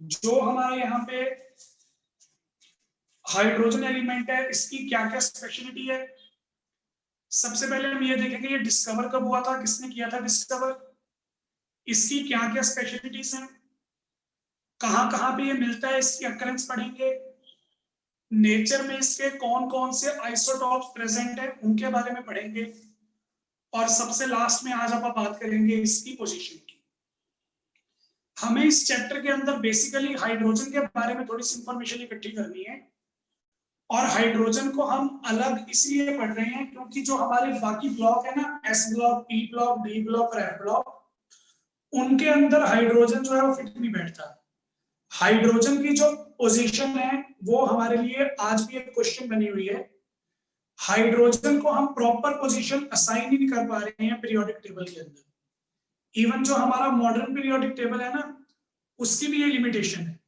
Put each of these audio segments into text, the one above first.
जो हमारे यहाँ पे हाइड्रोजन एलिमेंट है इसकी क्या क्या स्पेशलिटी है। सबसे पहले हम ये देखेंगे ये डिस्कवर कब हुआ था, किसने किया था डिस्कवर, इसकी क्या क्या स्पेशलिटीज हैं, कहाँ कहाँ पे ये मिलता है, इसकी अकरेंस पढ़ेंगे, नेचर में इसके कौन कौन से आइसोटॉप्स प्रेजेंट है उनके बारे में पढ़ेंगे, और सबसे लास्ट में आज आप बात करेंगे इसकी पोजीशन की। हमें इस चैप्टर के अंदर बेसिकली हाइड्रोजन के बारे में थोड़ी सी इंफॉर्मेशन इकट्ठी करनी है, और हाइड्रोजन को हम अलग इसलिए पढ़ रहे हैं क्योंकि जो हमारे बाकी ब्लॉक है ना, S block, P block, D block और एफ ब्लॉक, उनके अंदर हाइड्रोजन जो है वो फिट नहीं बैठता। हाइड्रोजन की जो पोजीशन है वो हमारे लिए आज भी एक क्वेश्चन बनी हुई है। हाइड्रोजन को हम प्रॉपर पोजीशन असाइन ही नहीं कर पा रहे हैं पीरियोडिक टेबल के अंदर। इवन जो हमारा मॉडर्न पीरियोडिक टेबल है ना, उसकी भी ये लिमिटेशन है।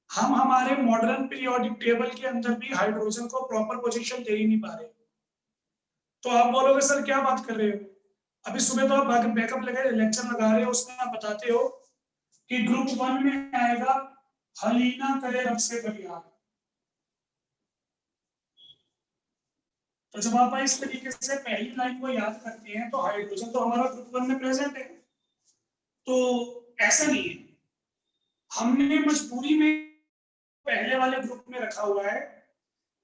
हम हमारे मॉडर्न पीरियोडिक टेबल के अंदर भी हाइड्रोजन को प्रॉपर पोजीशन दे ही नहीं पा रहे। तो आप बोलोगे सर क्या बात कर रहे हो, अभी सुबह तो आप बैकअप लगा लेक्चर लगा रहे हो, उसमें आप बताते हो कि ग्रुप 1 में आएगा हलीना करे रब से फरियाद। तो जब आप इस तरीके से पहली लाइन को याद करते हैं तो हाइड्रोजन तो हमारा ग्रुप 1 में प्रेजेंट है। तो ऐसा नहीं है, हमने मजबूरी में पहले वाले ग्रुप में रखा हुआ है।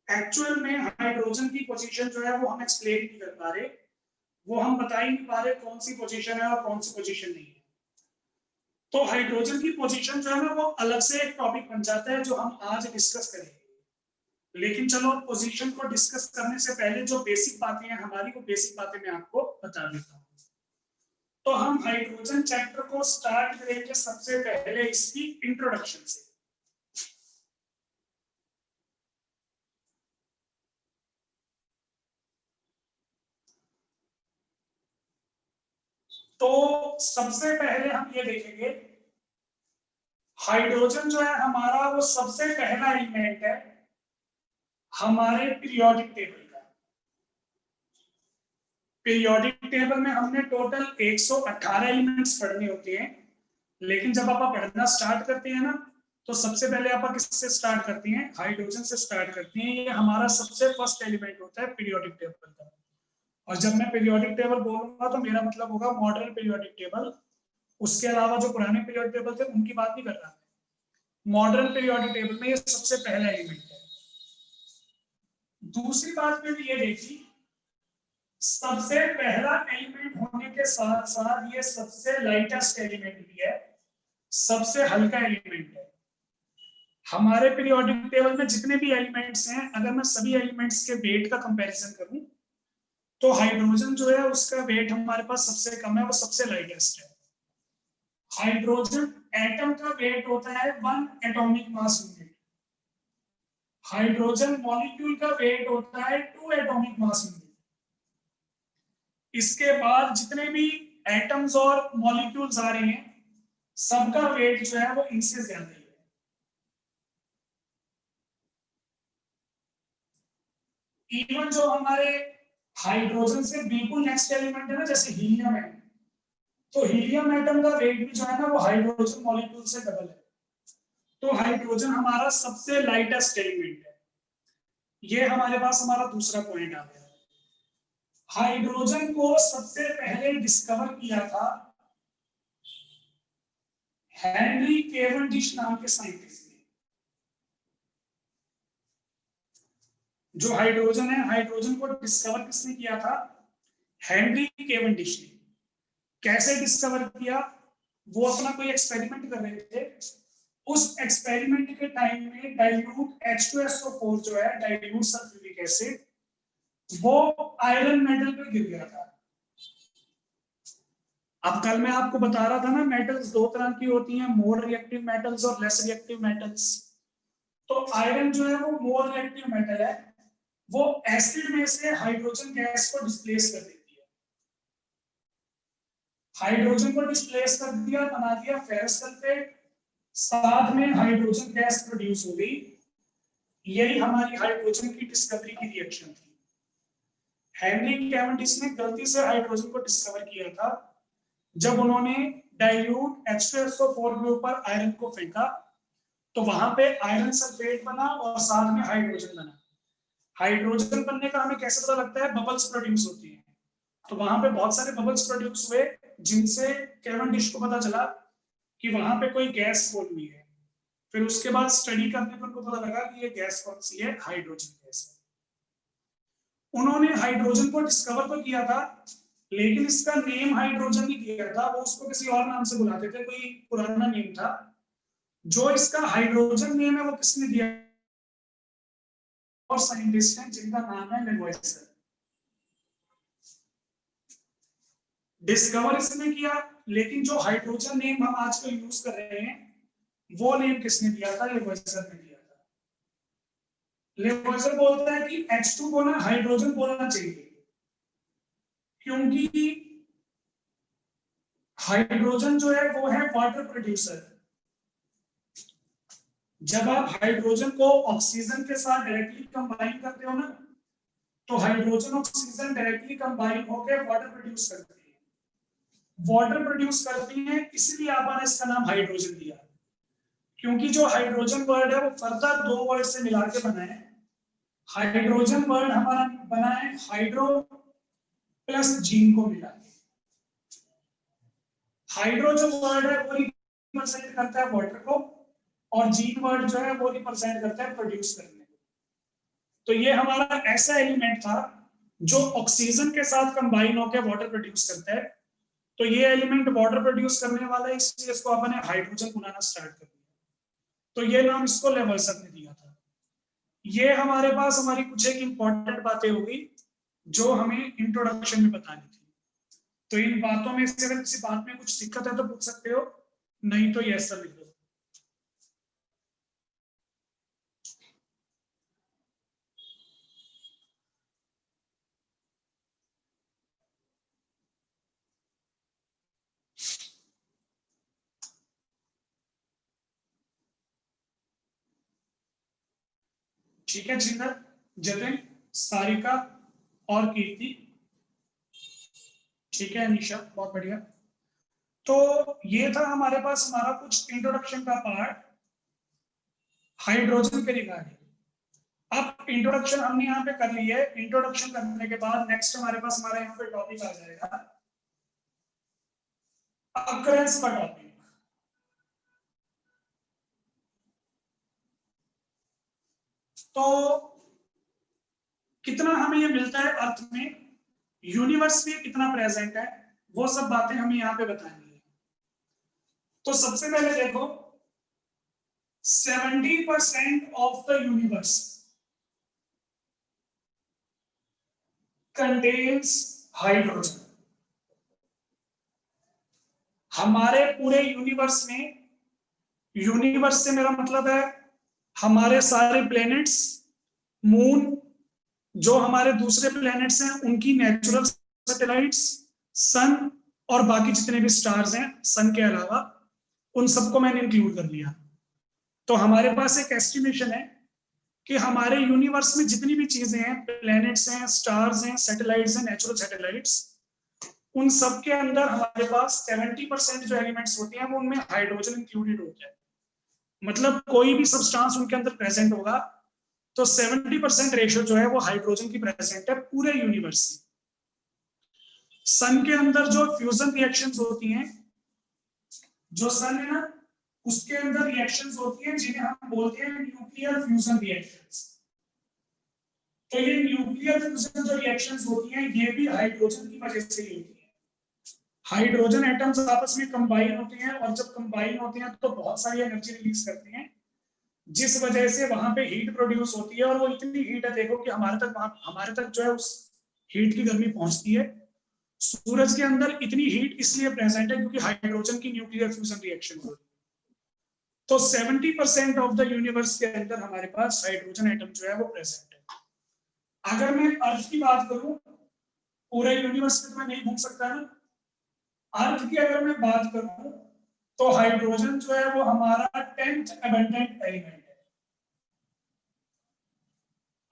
एक्चुअल में हाइड्रोजन की पोजीशन जो है वो हम एक्सप्लेन नहीं कर पा रहे, वो हम बता ही नहीं पा रहे कौन सी पोजीशन है और कौन सी पोजीशन नहीं है। तो हाइड्रोजन की पोजीशन जो है ना वो अलग से एक टॉपिक बन जाता है जो हम आज डिस्कस करेंगे। लेकिन चलो पोजीशन को डिस्कस करने से पहले जो बेसिक बातें हैं हमारी, वो बेसिक बातें मैं आपको बता देता हूँ। तो हम हाइड्रोजन चैप्टर को स्टार्ट करेंगे सबसे पहले इसकी इंट्रोडक्शन से। तो सबसे पहले हम ये देखेंगे हाइड्रोजन जो है हमारा वो सबसे पहला एलिमेंट है हमारे पीरियोडिक टेबल का। पीरियोडिक टेबल में हमने टोटल 118 एलिमेंट्स पढ़ने होते हैं, लेकिन जब आप पढ़ना स्टार्ट करते हैं ना तो सबसे पहले आप किससे स्टार्ट करते हैं, हाइड्रोजन से स्टार्ट करते हैं। ये हमारा सबसे फर्स्ट एलिमेंट होता है पीरियोडिक टेबल का। और जब मैं पीरियोडिक टेबल बोलूंगा तो मेरा मतलब होगा मॉडर्न पीरियोडिक टेबल, उसके अलावा जो पुराने पीरियोडिक टेबल थे उनकी बात नहीं कर रहा। मॉडर्न पीरियोडिक टेबल में ये सबसे पहला एलिमेंट है। दूसरी बात मैंने ये देखी, सबसे पहला एलिमेंट होने के साथ साथ ये सबसे लाइटेस्ट एलिमेंट भी है, सबसे हल्का एलिमेंट है। हमारे पीरियोडिक टेबल में जितने भी एलिमेंट्स हैं, अगर मैं सभी एलिमेंट्स के वेट का कंपैरिजन करूं तो हाइड्रोजन जो है उसका वेट हमारे पास सबसे कम है, वो सबसे लाइटेस्ट है। हाइड्रोजन एटम का वेट होता है 1 atomic mass unit, hydrogen molecule का वेट होता है 2 एटॉमिक मास यूनिट। इसके बाद जितने भी एटम्स और मॉलिक्यूल्स आ रहे हैं सबका वेट जो है वो इनसे ज्यादा ही है। इवन जो हमारे हाइड्रोजन से बिल्कुल नेक्स्ट एलिमेंट है ना, जैसे हीलियम है, तो हीलियम एटम का वेट भी जो है ना वो हाइड्रोजन मॉलिक्यूल से डबल है। तो हाइड्रोजन हमारा सबसे लाइटेस्ट एलिमेंट है। ये हमारे पास हमारा दूसरा पॉइंट आ गया। हाइड्रोजन को सबसे पहले डिस्कवर किया था हेनरी केवेंडिश नाम के साइंटिस्ट ने। जो हाइड्रोजन है, हाइड्रोजन को डिस्कवर किसने किया था, हेनरी केवेंडिश ने। कैसे डिस्कवर किया, वो अपना कोई एक्सपेरिमेंट कर रहे थे। उस एक्सपेरिमेंट के टाइम में डाइल्यूट H2SO4 जो है, डाइल्यूट सल्फ्यूरिक एसिड, वो आयरन मेटल पे गिर गया था। अब कल मैं आपको बता रहा था ना मेटल्स दो तरह की होती हैं, मोर रिएक्टिव मेटल्स और लेस रिएक्टिव मेटल्स। तो आयरन जो है वो मोर रिएक्टिव मेटल है, वो एसिड में से हाइड्रोजन गैस को डिस्प्लेस कर देती है। हाइड्रोजन को डिस्प्लेस कर दिया, बना दिया फेरस सल्फेट, साथ में हाइड्रोजन गैस प्रोड्यूस हो गई। यही हमारी हाइड्रोजन की डिस्कवरी की रिएक्शन थी। हेनरी कैवेंडिश ने गलती से हाइड्रोजन को डिस्कवर किया था जब उन्होंने डाइल्यूट H2SO4 के ऊपर आयरन को फेंका, तो वहां पे आयरन सल्फेट बना और साथ में हाइड्रोजन बना। हाइड्रोजन बनने का हमें कैसे पता लगता है? बबल्स प्रोड्यूस होती हैं। तो वहां पे बहुत सारे बबल्स प्रोड्यूस हुए जिनसे कैवेंडिश को पता चला कि वहां पे कोई गैस फॉल हुई है। फिर उसके बाद स्टडी करने पर उनको पता लगा कि ये गैस कौन सी है? हाइड्रोजन गैस है। उन्होंने हाइड्रोजन को डिस्कवर तो किया था, लेकिन इसका नेम हाइड्रोजन नहीं दिया था, वो उसको किसी और नाम से बुलाते थे, कोई पुराना नेम था। जो इसका हाइड्रोजन नेम है वो किसने दिया? और साइंटिस्ट हैं जिनका नाम है लेवॉइजर। डिस्कवर इसने किया, लेकिन जो हाइड्रोजन नेम हम आजकल यूज कर रहे हैं वो नेम किसने दिया था? लेवॉइजर ने दिया था। लेवॉइजर बोलता है कि H2 को ना हाइड्रोजन बोलना चाहिए, क्योंकि हाइड्रोजन जो है वो है वाटर प्रोड्यूसर। जब आप हाइड्रोजन को ऑक्सीजन के साथ डायरेक्टली कंबाइन करते हो ना, तो हाइड्रोजन ऑक्सीजन डायरेक्टली कंबाइन होकर वाटर प्रोड्यूस करती है। वाटर प्रोड्यूस करती है, इसलिए आपने इसका नाम हाइड्रोजन दिया, क्योंकि जो हाइड्रोजन वर्ड है वो फर्दर दो वर्ड से मिला के बना है। हाइड्रोजन वर्ड हमारा बना है हाइड्रो प्लस जीन को मिला के। हाइड्रो जो वर्ड है वो रिप्रेजेंट करता है वाटर को, और जीन वर्ड जो है वो रिप्रेजेंट करता है प्रोड्यूस करने को। तो ये हमारा ऐसा एलिमेंट था जो ऑक्सीजन के साथ कंबाइन होकर वाटर प्रोड्यूस करता है। तो ये एलिमेंट वाटर प्रोड्यूस करने वाला है, इसलिए इसको अपन ने हाइड्रोजन बनाना स्टार्ट कर दिया। तो ये नाम इसको लेवॉइजर ने दिया था। ये हमारे पास हमारी कुछ एक इंपॉर्टेंट बातें होगी जो हमें इंट्रोडक्शन में बतानी थी। तो इन बातों में से अगर किसी बात में कुछ दिक्कत है तो पूछ सकते हो, नहीं तो यस सर लिख दो। ठीक है जिंदर, जतिन, सारिका और कीर्ति। ठीक है निशा, बहुत बढ़िया। तो ये था हमारे पास हमारा कुछ इंट्रोडक्शन का पार्ट हाइड्रोजन के रिगार्डिंग। अब इंट्रोडक्शन हमने यहाँ पे कर ली है। इंट्रोडक्शन करने के बाद नेक्स्ट हमारे पास हमारा यहाँ पे टॉपिक आ जाएगा अकरेंस का टॉपिक। तो कितना हमें ये मिलता है अर्थ में, यूनिवर्स में कितना प्रेजेंट है, वो सब बातें हमें यहाँ पे बतानी है। तो सबसे पहले देखो 70% of the universe contains hydrogen. हमारे पूरे यूनिवर्स में, यूनिवर्स से मेरा मतलब है हमारे सारे प्लैनेट्स, मून, जो हमारे दूसरे प्लैनेट्स हैं उनकी नेचुरल सैटेलाइट्स, सन और बाकी जितने भी स्टार्स हैं सन के अलावा, उन सबको मैंने इंक्लूड कर लिया। तो हमारे पास एक एस्टिमेशन है कि हमारे यूनिवर्स में जितनी भी चीजें हैं, प्लैनेट्स हैं, स्टार्स हैं, सैटेलाइट्स हैं, नेचुरल सैटेलाइट्स, उन सब के अंदर हमारे पास 70% जो एलिमेंट्स होते हैं वो उनमें हाइड्रोजन इंक्लूडेड होता है। मतलब कोई भी सब्सटेंस उनके अंदर प्रेजेंट होगा तो 70% रेशियो जो है वो हाइड्रोजन की प्रेजेंट है पूरे यूनिवर्स में। सन के अंदर जो फ्यूजन रिएक्शंस होती हैं, जो सन है ना उसके अंदर रिएक्शंस होती हैं जिन्हें हम बोलते हैं न्यूक्लियर फ्यूजन रिएक्शंस। तो ये न्यूक्लियर फ्यूजन जो रिएक्शंस होती हैं ये भी हाइड्रोजन की वजह से ही होती है। हाइड्रोजन एटम्स आपस में कंबाइन होते हैं और जब कंबाइन होते हैं तो बहुत सारी एनर्जी रिलीज करते हैं, जिस वजह से वहां पे हीट प्रोड्यूस होती है। और वो इतनी हीट है देखो कि हमारे तक जो है उस हीट की गर्मी पहुंचती है। सूरज के अंदर इतनी हीट इसलिए प्रेजेंट है क्योंकि हाइड्रोजन की न्यूक्लियर फ्यूजन रिएक्शन हो रही है। तो 70% ऑफ द यूनिवर्स के अंदर हमारे पास हाइड्रोजन एटम जो है वो प्रेजेंट है। अगर मैं अर्थ की बात करूं, पूरे यूनिवर्स में तो मैं नहीं घूम सकता ना, अर्थ की अगर मैं बात करूं तो हाइड्रोजन जो है वो हमारा 10th एबंडेंट एलिमेंट है।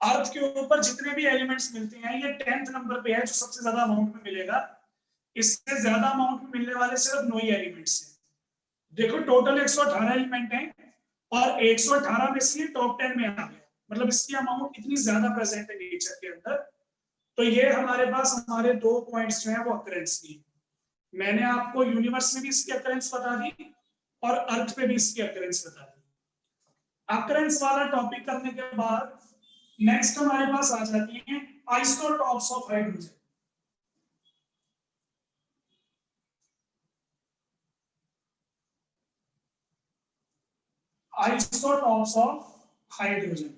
अर्थ के ऊपर जितने भी एलिमेंट्स मिलते हैं ये 10th नंबर पे है जो सबसे ज्यादा अमाउंट में मिलेगा। इससे ज्यादा अमाउंट में मिलने वाले सिर्फ 9 ही एलिमेंट्स हैं। देखो टोटल 118 एलिमेंट हैं और 118 में से टॉप 10 में आ गया, मतलब इसकी अमाउंट इतनी ज्यादा प्रेजेंट है नेचर के अंदर। तो ये हमारे पास हमारे 2 पॉइंट्स जो है वो अकरेंस की। मैंने आपको यूनिवर्स में भी इसकी अकरेंस बता दी और अर्थ पे भी इसकी अकरेंस बता दी। अकरेंस वाला टॉपिक करने के बाद नेक्स्ट हमारे पास आ जाती है isotopes of hydrogen. Isotopes of hydrogen.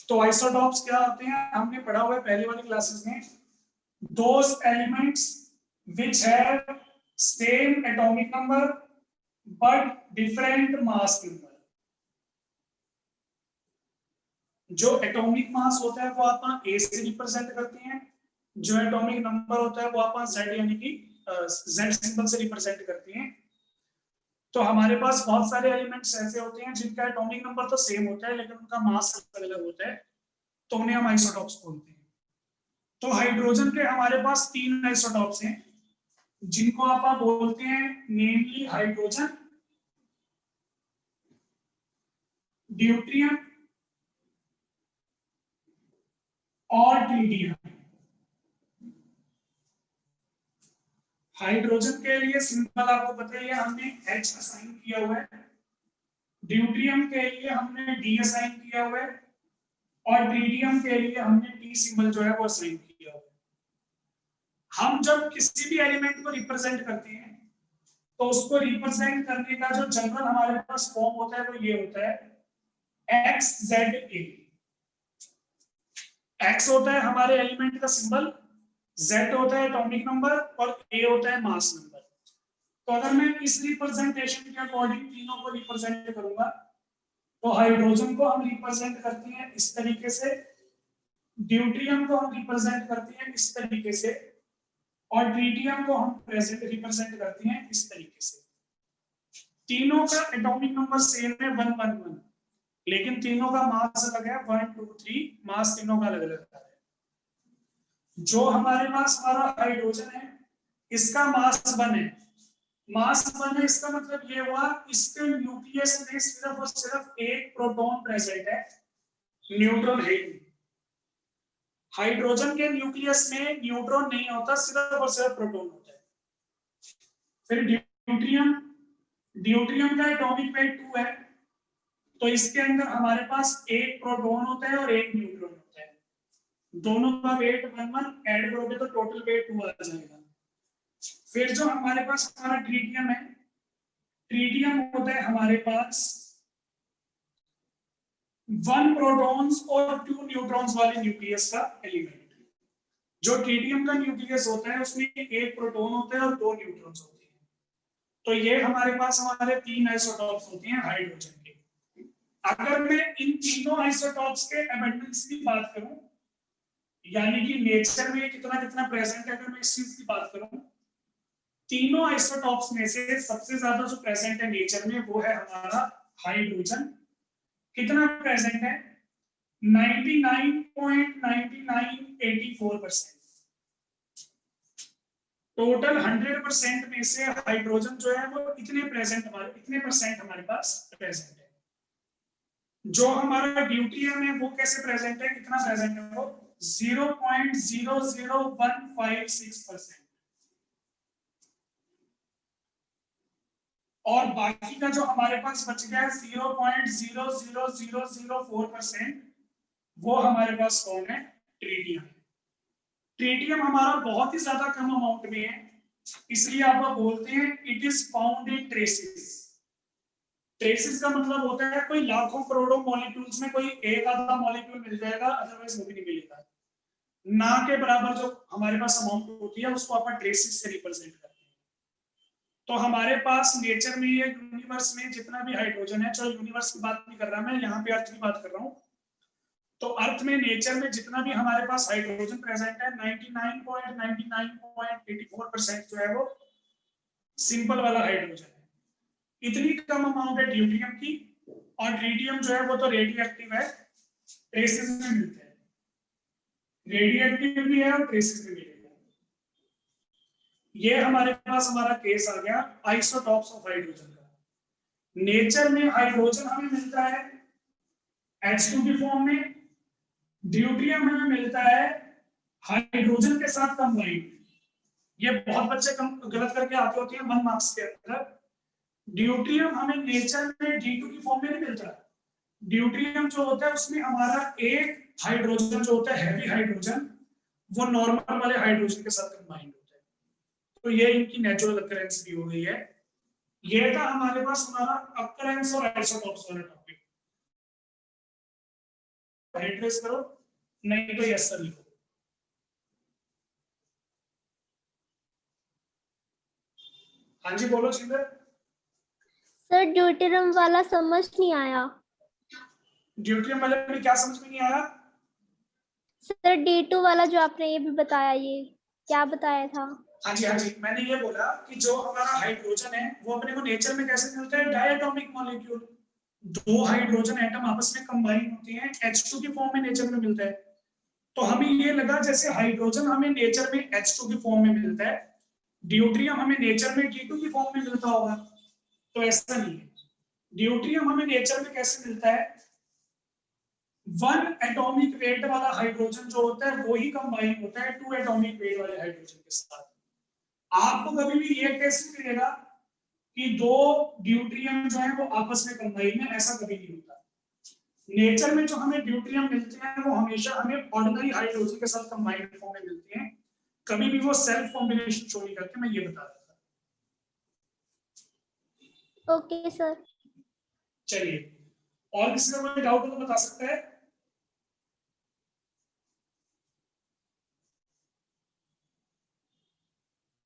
तो आइसोटॉप्स क्या होते हैं, हमने पढ़ा हुआ है पहले वाली क्लासेस में। Those elements which have same atomic number but different mass number. जो एटॉमिक मास होता है वो आप ए से रिप्रेजेंट करते हैं, जो एटॉमिक नंबर होता है वो आप Z यानी कि Z सिंबल से रिप्रेजेंट करते हैं। तो हमारे पास बहुत सारे एलिमेंट्स ऐसे होते हैं जिनका एटॉमिक नंबर तो सेम होता है लेकिन उनका मास अलग अलग होता है, तो उन्हें हम आइसोटॉप्स बोलते हैं। तो हाइड्रोजन के हमारे पास 3 आइसोटॉप्स हैं जिनको आप बोलते हैं नेमली हाइड्रोजन, ड्यूट्रियम और ट्रिटियम। हाइड्रोजन के लिए सिंबल आपको पता ही है, हमने H असाइन किया हुआ है। ड्यूट्रियम के लिए हमने D असाइन किया हुआ है और ट्रिटियम के लिए हमने T सिंबल जो है वो असाइन किया हुआ है। हम जब किसी भी एलिमेंट को रिप्रेजेंट करते हैं तो उसको रिप्रेजेंट करने का जो जनरल हमारे पास फॉर्म होता है वो ये होता है XZA। X होता है हमारे एलिमेंट का सिंबल, Z होता है एटॉमिक नंबर और A होता है मास नंबर। तो अगर मैं इस रिप्रेजेंटेशन के अकॉर्डिंग तीनों को रिप्रेजेंट करूंगा तो हाइड्रोजन को हम रिप्रेजेंट करते हैं इस तरीके से, ड्यूट्रियम को हम रिप्रेजेंट करते हैं इस तरीके से और ट्रिटियम को हम रिप्रेजेंट करते हैं इस तरीके से। तीनों का एटॉमिक नंबर सेम है 111, लेकिन तीनों का मास अलग है 1 2 3, मास तीनों का अलग अलग है। जो हमारे पास हमारा हाइड्रोजन है इसका मास 1 है, मास 1 है इसका मतलब ये हुआ इसके न्यूक्लियस में सिर्फ और सिर्फ एक प्रोटॉन प्रेजेंट है, न्यूट्रॉन है। हाइड्रोजन के न्यूक्लियस में न्यूट्रॉन नहीं होता, सिर्फ और सिर्फ प्रोटॉन होता है। फिर ड्यूट्रियम, ड्यूट्रियम का एटॉमिक वेट 2 है, तो इसके अंदर हमारे पास एक प्रोटॉन होता है और एक न्यूट्रॉन होता है। दोनों का वेट 1 ऐड करोगे तो टोटल वेट 2 आ जाएगा। फिर जो हमारे पास हमारा ट्रिटियम है, ट्रिटियम होता है हमारे पास 1 प्रोटॉन्स और 2 न्यूट्रॉन्स वाले न्यूक्लियस का एलिमेंट। जो ट्रिटियम का न्यूक्लियस होता है उसमें एक प्रोटॉन होता है और 2 न्यूट्रॉन्स होते हैं। तो ये हमारे पास हमारे 3 आइसोटॉप्स होते हैं हाइड्रोजन के। अगर मैं इन तीनों आइसोटॉप्स के एबंडेंस की बात करूं, यानी कि नेचर में कितना कितना प्रेजेंट है, अगर मैं इस चीज की बात करूं, तीनों आइसोटॉप्स में से सबसे ज्यादा जो प्रेजेंट है नेचर में वो है हमारा हाइड्रोजन। कितना प्रेजेंट है? 99.9984%। टोटल 100% में से हाइड्रोजन जो है वो इतने परसेंट हमारे पास प्रेजेंट है। जो हमारा ड्यूट्रियम है वो कैसे प्रेजेंट है, कितना प्रेजेंट है वो 0.00156%। और बाकी का जो हमारे पास बच गया है 0.00004%, वो हमारे पास कौन है? ट्रिटियम। ट्रिटियम हमारा बहुत ही ज्यादा कम अमाउंट में है, इसलिए आप बोलते हैं it is found in traces. Traces का मतलब होता है कोई लाखों करोड़ों मॉलिक्यूल्स में कोई एक आधा मॉलिक्यूल मिल जाएगा, अदरवाइज वो भी नहीं मिलेगा। ना के बराबर जो हमारे पास अमाउंट होती है उसको अपन ट्रेसेस से रिप्रेजेंट करते हैं। तो हमारे पास नेचर में या यूनिवर्स में जितना भी हाइड्रोजन है, चलो यूनिवर्स की बात नहीं कर रहा मैं, यहाँ पे अर्थ की बात कर रहा हूँ। तो अर्थ में नेचर में जितना भी हमारे पास हाइड्रोजन प्रेजेंट है 99.9984% जो है वो सिंपल वाला हाइड्रोजन है। इतनी कम अमाउंट है ड्यूट्रियम की, और ट्रिटियम जो है वो तो रेडियो एक्टिव है, ट्रेसेस में मिलते हैं, रेडियो एक्टिव भी है और ट्रेसेस में मिलेगा। ये हमारे पास हमारा केस आ गया आइसोटॉप्स ऑफ हाइड्रोजन का। नेचर में हाइड्रोजन हमें मिलता है H2 की फॉर्म में, ड्यूटेरियम हमें मिलता है हाइड्रोजन के साथ कंबाइंड। ये बहुत बच्चे गलत करके आते होते हैं 1 मार्क्स के अंदर। ड्यूटेरियम हमें नेचर में D2 की फॉर्म में नहीं मिलता। ड्यूटेरियम जो होता है उसमें हमारा एक हाइड्रोजन जो होता है हैवी हाइड्रोजन, वो नॉर्मल वाले हाइड्रोजन के साथ कंबाइंड होता है। तो ये इनकी नेचुरल अकरेंस भी हो गई है। ये था हमारे पास हमारा अकरेंस और आइसोटॉप्स वाला टॉपिक। एड्रेस करो, नहीं तो यस सर लिखो। हाँ जी बोलो सिंदर। सर ड्यूटेरियम वाला समझ नहीं आया। ड्यूटेरियम वाले में क्या समझ में नहीं आया? सर D2 वाला जो आपने ये भी बताया, ये क्या बताया था? हाँ जी, मैंने ये बोला कि जो हमारा हाइड्रोजन है वो अपने को नेचर में कैसे मिलता है? Diatomic molecule. दो हाइड्रोजन एटम आपस में कंबाइन होते हैं, H2 की फॉर्म में नेचर में मिलता है। तो हमें ये लगा जैसे हाइड्रोजन हमें नेचर में H2 की फॉर्म में मिलता है, ड्यूटेरियम हमें नेचर में D2 की फॉर्म में मिलता होगा। तो ऐसा नहीं है। ड्यूटेरियम हमें नेचर में कैसे मिलता है? 1 एटॉमिक वेट वाला हाइड्रोजन जो होता है वो ही कंबाइन होता है 2 एटॉमिक वेट वाले हाइड्रोजन के साथ। आपको कभी भी ये टेस्ट मिलेगा कि दो ड्यूटेरियम जो है वो आपस में कंबाइन है, ऐसा कभी नहीं होता। नेचर में जो हमें ड्यूटेरियम मिलते हैं वो हमेशा हमें ऑर्डिनरी हाइड्रोजन के साथ कंबाइंड फॉर्म में मिलते हैं, कभी भी वो सेल्फ कॉम्बिनेशन शो नहीं करते। मैं ये बता रहा था। Okay sir. चलिए, और किसी का कोई डाउट हो तो बता सकते हैं।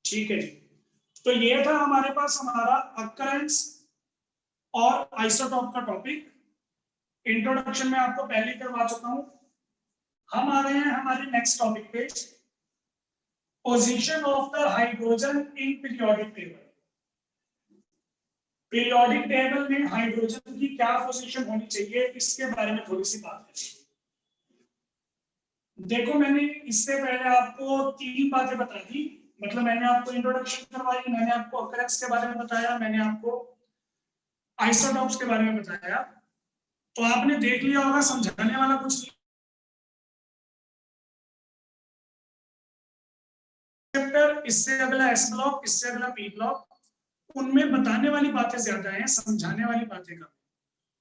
ठीक है जी, तो ये था हमारे पास हमारा अकरेंस और आइसोटॉप का टॉपिक। इंट्रोडक्शन में आपको पहले ही करवा चुका हूं। हम आ रहे हैं हमारे नेक्स्ट टॉपिक पे, position of the hydrogen in periodic table. Periodic table में हाइड्रोजन की क्या पोजीशन होनी चाहिए, इसके बारे में थोड़ी सी बात करें। देखो, मैंने इससे पहले आपको 3 बातें बता दी। मतलब मैंने आपको इंट्रोडक्शन करवाई, मैंने आपको अकरेंस के बारे में बताया, मैंने आपको आइसोटॉप्स के बारे में बताया। तो आपने देख लिया होगा, समझाने वाला कुछ नहीं। चैप्टर, इससे अगला एस ब्लॉक, इससे अगला पी ब्लॉक, उनमें बताने वाली बातें ज्यादा हैं, समझाने वाली बातें कम।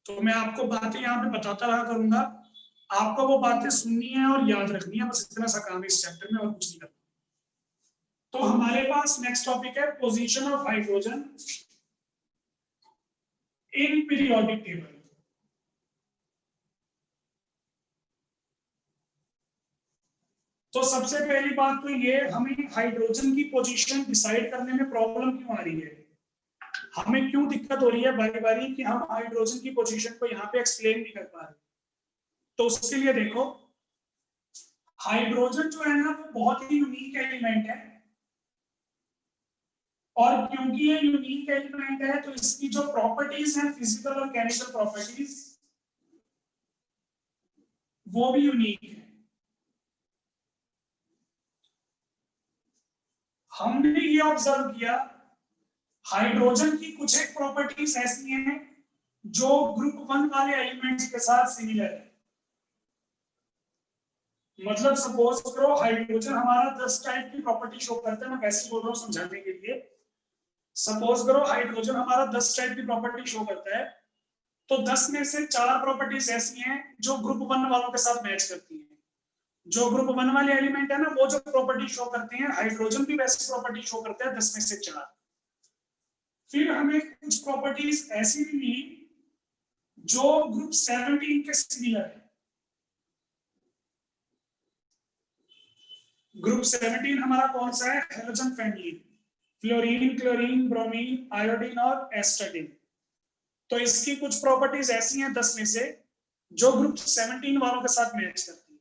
तो मैं आपको बातें यहाँ पे बताता रहा करूंगा, आपको वो बातें सुननी है और याद रखनी है, बस इतना सा काम है इस चैप्टर में, और कुछ नहीं करना। तो हमारे पास नेक्स्ट टॉपिक है position of hydrogen in periodic table. तो सबसे पहली बात तो ये, हमें हाइड्रोजन की पोजीशन डिसाइड करने में प्रॉब्लम क्यों आ रही है, हमें क्यों दिक्कत हो रही है बारी बारी कि हम हाइड्रोजन की पोजीशन को यहाँ पे एक्सप्लेन नहीं कर पा रहे। तो उसके लिए देखो, हाइड्रोजन जो है ना वो बहुत ही यूनिक एलिमेंट है, और क्योंकि ये यूनिक एलिमेंट है तो इसकी जो प्रॉपर्टीज हैं, फिजिकल और केमिकल प्रॉपर्टीज, वो भी यूनिक है। हमने ये ऑब्जर्व किया, हाइड्रोजन की कुछ एक प्रॉपर्टीज ऐसी हैं जो ग्रुप 1 वाले एलिमेंट्स के साथ सिमिलर है। मतलब सपोज करो हाइड्रोजन हमारा 10 टाइप की प्रॉपर्टी शो करता है, मैं वैसे बोल रहा हूँ समझाने के लिए। सपोज करो हाइड्रोजन हमारा 10 टाइप की प्रॉपर्टी शो करता है, तो 10 में से 4 प्रॉपर्टीज ऐसी हैं जो ग्रुप 1 वालों के साथ मैच करती हैं। जो ग्रुप 1 वाले एलिमेंट है ना, वो जो प्रॉपर्टी शो करते हैं, हाइड्रोजन भी वैसी प्रॉपर्टी शो करता है 10 में से 4। फिर हमें कुछ प्रॉपर्टीज ऐसी भी मिली जो ग्रुप 17 के सिमिलर है। ग्रुप 17 हमारा कौन सा है? Halogen family, fluorine, chlorine, bromine, iodine और एस्ट्रेटिन। तो इसकी कुछ प्रॉपर्टीज ऐसी हैं 10 में से जो ग्रुप 17 वालों के साथ मैच करती है।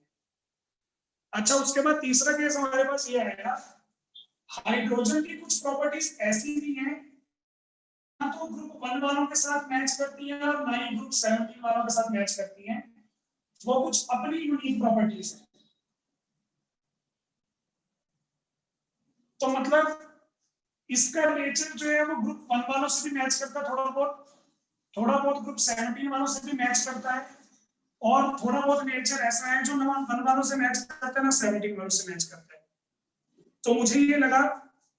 अच्छा, उसके बाद तीसरा केस हमारे पास ये है, हाइड्रोजन की कुछ प्रॉपर्टीज ऐसी भी हैं ना तो ग्रुप 1 वालों के साथ मैच करती है और ना ही ग्रुप 17 वालों के साथ मैच करती है, वो कुछ अपनी यूनिक प्रॉपर्टीज है। तो मतलब इसका नेचर जो है वो ग्रुप 1 वालों से भी मैच करता है, थोड़ा बहुत ग्रुप 17 वालों से भी मैच करता है, और थोड़ा बहुत नेचर ऐसा है जो ना 1 वालों से मैच करता है ना 17 वालों से मैच करता है। तो मुझे ये लगा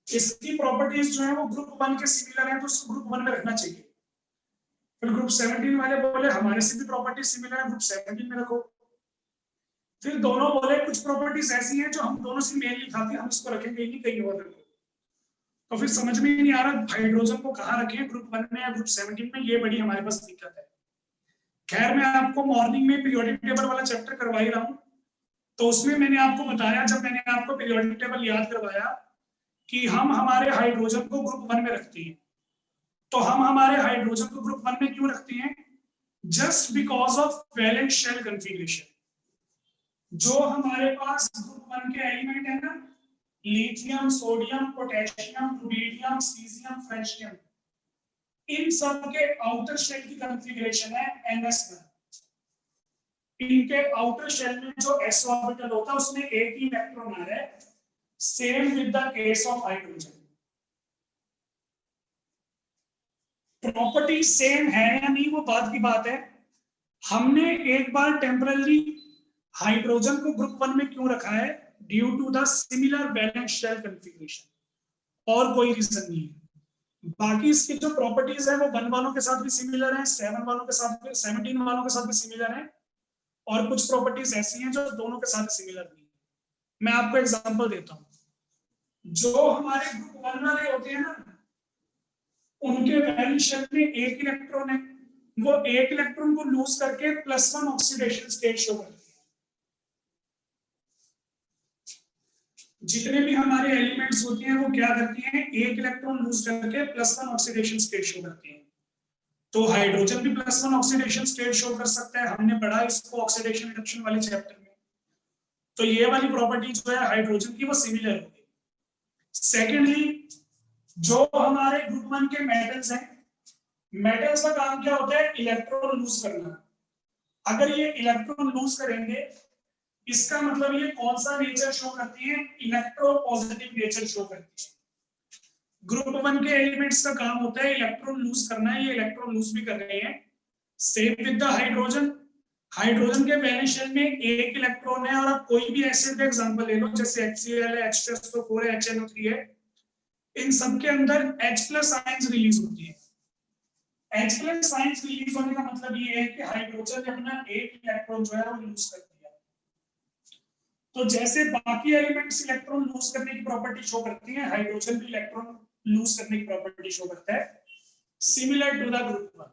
इसकी प्रॉपर्टीज जो है वो ग्रुप 1 के सिमिलर है, तो उसको ग्रुप 1 में रखना चाहिए। फिर ग्रुप 17 वाले बोले हमारे से भी प्रॉपर्टी सिमिलर है, ग्रुप 17 में रखो। फिर दोनों बोले कुछ प्रॉपर्टीज ऐसी हैं जो हम दोनों से मेल नहीं खाती, हम इसको रखेंगे नहीं, कहीं और रखो। तो फिर समझ में ही नहीं आ रहा हाइड्रोजन को कहाँ रखें, ग्रुप 1 में या ग्रुप 17 में, ये बड़ी हमारे पास दिक्कत है। खैर मैं आपको मॉर्निंग में पीरियोडिक टेबल वाला चैप्टर करवा ही रहा हूँ, तो उसमें मैंने आपको बताया, जब मैंने आपको पीरियोडिक टेबल याद करवाया कि हम हमारे हाइड्रोजन को ग्रुप 1 में रखते हैं। तो हम हमारे हाइड्रोजन को ग्रुप 1 में क्यों रखते हैं? Just because of valence shell configuration. जो हमारे पास ग्रुप 1 के एलिमेंट है ना, lithium, sodium, potassium, rubidium, caesium, francium, इन सब के आउटर शेल की कॉन्फ़िगरेशन है ns1। इनके आउटर शेल में जो s ऑर्बिटल होता है उसमें एक ही इलेक्ट्रॉन आ रहा है, same with the case of hydrogen. Property same है या नहीं वो बात की बात है। हमने एक बार टेम्पररी हाइड्रोजन को ग्रुप 1 में क्यों रखा है? Due to the similar valence shell configuration, और कोई रीजन नहीं है। बाकी इसकी जो प्रॉपर्टीज है वो 1 वालों के साथ भी सिमिलर है, 7 वालों के साथ भी, 17 वालों के साथ भी सिमिलर है, और कुछ प्रॉपर्टीज ऐसी हैं जो दोनों के साथ सिमिलर नहीं है। मैं आपको एग्जांपल देता हूं। जो हमारे ग्रुप 1 वाले होते हैं ना, उनके वैलेंस शेल में एक इलेक्ट्रॉन है, वो एक इलेक्ट्रॉन को लूज करके +1 ऑक्सीडेशन स्टेट शो करते हैं। जितने भी हमारे एलिमेंट्स होते हैं वो क्या करती हैं, एक इलेक्ट्रॉन लूज करके +1 ऑक्सीडेशन स्टेट शो करती हैं। तो हाइड्रोजन भी +1 ऑक्सीडेशन स्टेट शो कर सकता है, हमने पढ़ा इसको ऑक्सीडेशन रिडक्शन वाले चैप्टर में। तो ये वाली प्रॉपर्टी जो है हाइड्रोजन की वो सिमिलर होगी। सेकेंडली, जो हमारे ग्रुप 1 के मेटल्स हैं, मेटल्स का काम क्या होता है? इलेक्ट्रॉन लूज करना। अगर ये इलेक्ट्रॉन लूज करेंगे, इसका मतलब ये कौन सा नेचर शो करती है? इलेक्ट्रोपॉजिटिव नेचर शो करती है। ग्रुप 1 के एलिमेंट्स का काम होता है इलेक्ट्रॉन लूज करना, ये इलेक्ट्रॉन लूज भी कर रहे हैं। Same with the hydrogen. Hydrogen के वैलेंस शेल में एक इलेक्ट्रॉन है, और आप कोई भी एसिड का एग्जांपल ले लो, जैसे HCl है, H2SO4 है, HNO3 है, इन सब के अंदर H+ आयंस रिलीज होती है। H+ आयंस रिलीज होने का मतलब ये है कि हाइड्रोजन ने अपना एक इलेक्ट्रॉन जो है वो लूज कर दिया। तो जैसे बाकी एलिमेंट्स इलेक्ट्रॉन लूज करने की प्रॉपर्टी शो करती हैं, हाइड्रोजन भी इलेक्ट्रॉन लूज करने की प्रॉपर्टी शो करता है, सिमिलर टू द ग्रुप 1।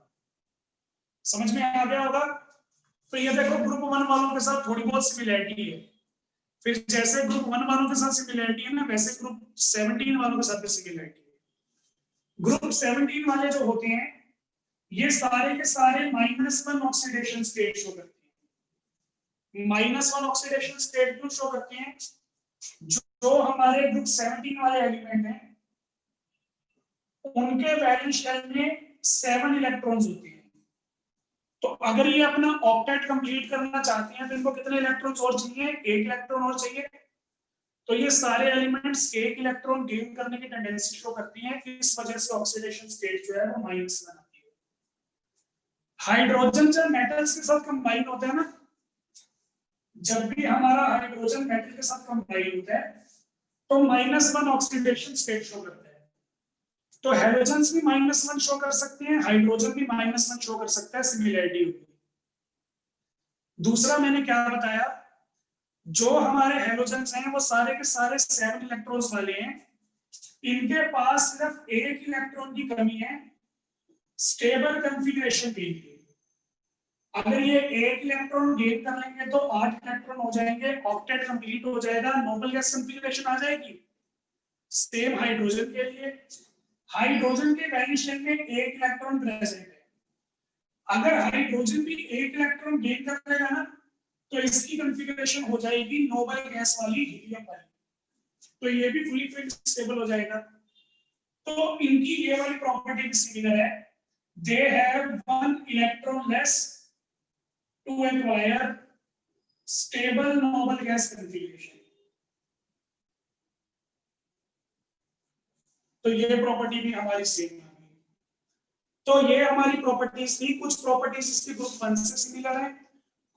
समझ में आ गया होगा? तो ये देखो ग्रुप 1 वालों के साथ थोड़ी बहुत सिमिलरिटी है। फिर जैसे ग्रुप 1 वालों के साथ सिमिलरिटी है ना, वैसे ग्रुप 17 वालों के साथ भी सिमिलरिटी है। ग्रुप 17 वाले जो होते हैं, ये सारे के सारे -1 ऑक्सीडेशन स्टेट शो करते हैं। -1 ऑक्सीडेशन स्टेट क्यों शो करते हैं? जो हमारे ग्रुप 17 वाले एलिमेंट हैं, उनके वैलेंस शेल में 7 इलेक्ट्रॉन्स होते हैं। तो अगर ये अपना ऑक्टेट कंप्लीट करना चाहते हैं तो इनको कितने इलेक्ट्रॉन्स और चाहिए? एक इलेक्ट्रॉन और चाहिए। तो ये सारे एलिमेंट्स एक इलेक्ट्रॉन गेन करने की टेंडेंसी शो करती हैं, इस वजह से ऑक्सीडेशन स्टेट जो है वो -1 आती है। हाइड्रोजन जब मेटल्स के साथ कंबाइन होता है ना, जब भी हमारा हाइड्रोजन मेटल के साथ कंबाइन होता है तो -1 ऑक्सीडेशन स्टेट शो करता है। तो हैलोजेंस भी -1 शो कर सकते हैं, हाइड्रोजन भी -1 शो कर सकता है, सिमिलरिटी होगी। दूसरा मैंने क्या बताया, जो हमारे हैलोजेंस हैं वो सारे के सारे 7 इलेक्ट्रॉन्स वाले हैं। इनके पास सिर्फ एक इलेक्ट्रॉन की कमी है स्टेबल कॉन्फ़िगरेशन के लिए। अगर ये एक इलेक्ट्रॉन गेन कर लेंगे तो 8 इलेक्ट्रॉन हो जाएंगे, ऑक्टेट कंप्लीट हो जाएगा, नोबल गैस कॉन्फ़िगरेशन आ जाएगी। सेम हाइड्रोजन के लिए, हाइड्रोजन के वैलेंस शेल में एक इलेक्ट्रॉन प्रेजेंट है। अगर हाइड्रोजन भी एक इलेक्ट्रॉन गेन कर लेगा ना, तो इसकी कॉन्फ़िगरेशन हो जाएगी नोबल गैस वाली, हीलियम वाली। तो ये भी फुली फिल्ड स्टेबल हो जाएगा। तो इनकी ये वाली प्रॉपर्टी भी सिमिलर है। They have 1 electron less to acquire stable noble gas configuration. तो ये प्रॉपर्टी भी हमारी सेम आ गई। तो ये हमारी प्रॉपर्टीज थी। कुछ प्रॉपर्टीज इसकी ग्रुप 1 से सिमिलर है,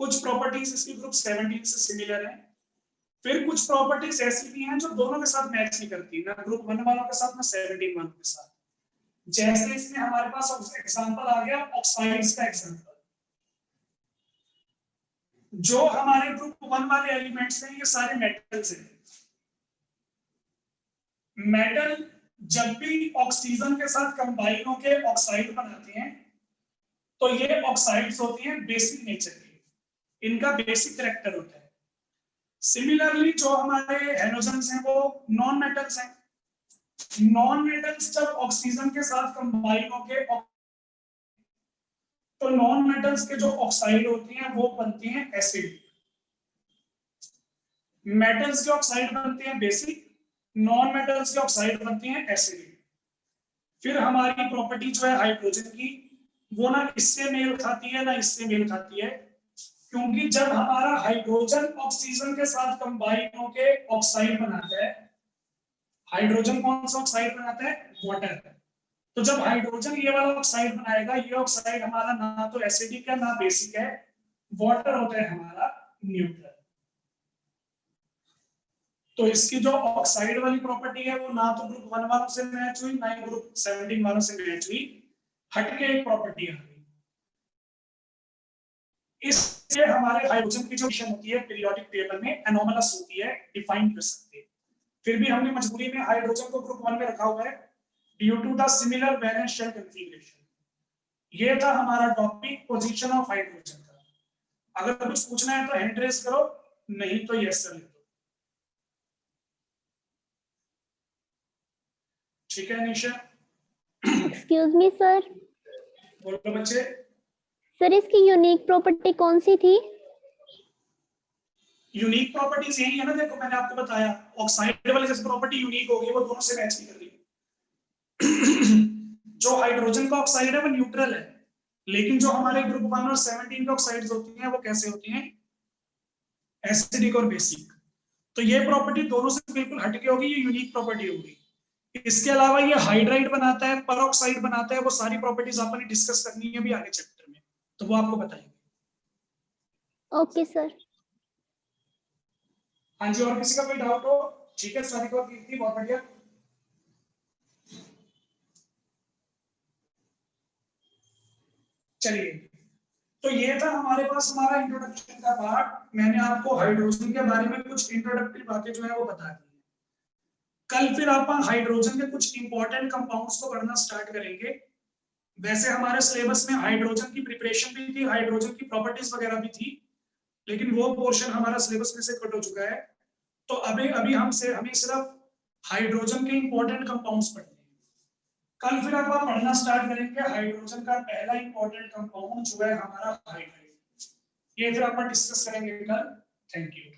कुछ प्रॉपर्टीज इसकी ग्रुप 17 से सिमिलर है, फिर कुछ प्रॉपर्टीज ऐसी भी हैं जो दोनों के साथ मैच नहीं करती, ना ग्रुप 1 वालों के साथ ना 17 वालों के साथ। जैसे इसमें हमारे पास एग्जांपल आ गया ऑक्साइड्स का एग्जांपल। जो हमारे ग्रुप 1 वाले एलिमेंट्स हैं ये सारे मेटल्स हैं। मेटल जब भी ऑक्सीजन के साथ कंबाइन होकर ऑक्साइड बनाते हैं तो ये ऑक्साइड्स होती हैं बेसिक नेचर की, इनका बेसिक कैरेक्टर होता है। सिमिलरली जो हमारे हैलोजेंस हैं वो नॉन मेटल्स हैं। नॉन मेटल्स जब ऑक्सीजन के साथ कंबाइन होकर तो नॉन मेटल्स के जो ऑक्साइड होती हैं वो बनती हैं एसिड। मेटल्स के ऑक्साइड बनते हैं बेसिक, नॉन मेटल्स के ऑक्साइड बनती हैं एसिड। फिर हमारी प्रॉपर्टी जो है हाइड्रोजन की, वो ना इससे मेल खाती है ना इससे मेल खाती है, क्योंकि जब हमारा हाइड्रोजन ऑक्सीजन के साथ कंबाइन होके ऑक्साइड बनाता है, हाइड्रोजन कौन सा ऑक्साइड बनाता है? वाटर। तो जब हाइड्रोजन ये वाला ऑक्साइड बनाएगा, ये ऑक्साइड हमारा ना तो एसिडिक है ना बेसिक है, वाटर होता है हमारा न्यूट्रल। तो इसकी जो ऑक्साइड वाली प्रॉपर्टी है वो ना तो ग्रुप 1 वालों से मैच हुई ना ही ग्रुप 17 वालों से मैच हुई, हटके एक प्रॉपर्टी आ गई। इससे हमारे हाइड्रोजन की जो पोजीशन होती है पीरियोडिक टेबल में एनोमलस होती है, डिफाइन कर सकते हैं। फिर भी हमने मजबूरी में हाइड्रोजन को ग्रुप 1 में रखा हुआ है due to the similar valence shell configuration. ये था हमारा टॉपिक पोजीशन ऑफ हाइड्रोजन का। अगर कुछ पूछना है तो हैंड रेज करो, नहीं तो यस सर लिख दो। ठीक है निशा? Excuse me sir. बोलो बच्चे। सर इसकी यूनिक प्रॉपर्टी कौन सी थी? यूनिक प्रॉपर्टीज यही है ना, देखो मैंने आपको बताया ऑक्साइड वाले जैसे प्रॉपर्टी यूनिक होगी वो दोनों से मैच नहीं कर रही। जो हाइड्रोजन का ऑक्साइड है वो न्यूट्रल है, लेकिन जो हमारे ग्रुप 1 और 17 के ऑक्साइड्स होती हैं वो कैसे होती हैं? एसिडिक और बेसिक। तो ये प्रॉपर्टी दोनों से बिल्कुल हटके होगी, ये यूनिक प्रॉपर्टी होगी। इसके अलावा ये हाइड्राइड बनाता है, परऑक्साइड बनाता है, वो सारी प्रॉपर्टीज आपने डिस्कस करनी है अभी आगे चैप्टर में, तो वो आपको बताएंगे। Okay sir. हाँ जी, और किसी का कोई डाउट हो? ठीक है, सारी को की बहुत बढ़िया। चलिए, तो ये था हमारे पास हमारा इंट्रोडक्शन का पार्ट। मैंने आपको हाइड्रोजन के बारे में कुछ इंट्रोडक्टरी बातें जो है वो बता दी। कल फिर आप हाइड्रोजन के कुछ इंपॉर्टेंट कंपाउंड्स को पढ़ना स्टार्ट करेंगे। वैसे हमारे सिलेबस में हाइड्रोजन की प्रिपरेशन भी थी, हाइड्रोजन की प्रॉपर्टीज वगैरह भी थी, लेकिन वो पोर्शन हमारा सिलेबस में से कट हो चुका है। तो अभी हमें सिर्फ हाइड्रोजन के इंपॉर्टेंट कंपाउंड्स पढ़ने हैं। कल फिर आप पढ़ना स्टार्ट करेंगे हाइड्रोजन का पहला इंपॉर्टेंट कंपाउंड जो है हमारा हाइड्राइड। ये फिर आप डिस्कस करेंगे कल। Thank you.